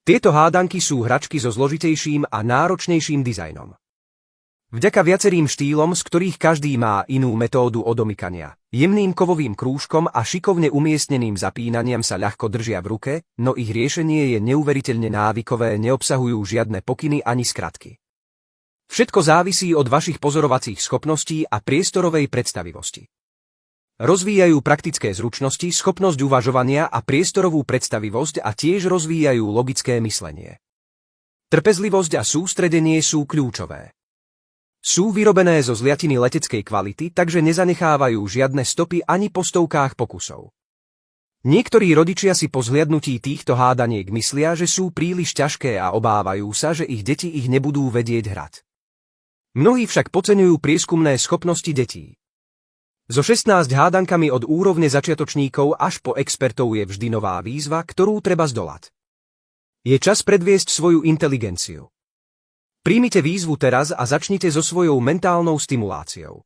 Tieto hádanky sú hračky so zložitejším a náročnejším dizajnom. Vďaka viacerým štýlom, z ktorých každý má inú metódu odomykania, jemným kovovým krúžkom a šikovne umiestneným zapínaniam sa ľahko držia v ruke, no ich riešenie je neuveriteľne návykové, neobsahujú žiadne pokyny ani skratky. Všetko závisí od vašich pozorovacích schopností a priestorovej predstavivosti. Rozvíjajú praktické zručnosti, schopnosť uvažovania a priestorovú predstavivosť a tiež rozvíjajú logické myslenie. Trpezlivosť a sústredenie sú kľúčové. Sú vyrobené zo zliatiny leteckej kvality, takže nezanechávajú žiadne stopy ani po stovkách pokusov. Niektorí rodičia si po zhliadnutí týchto hádaniek myslia, že sú príliš ťažké a obávajú sa, že ich deti ich nebudú vedieť hrať. Mnohí však podceňujú prieskumné schopnosti detí. So 16 hádankami od úrovne začiatočníkov až po expertov je vždy nová výzva, ktorú treba zdolať. Je čas predviesť svoju inteligenciu. Príjmite výzvu teraz a začnite so svojou mentálnou stimuláciou.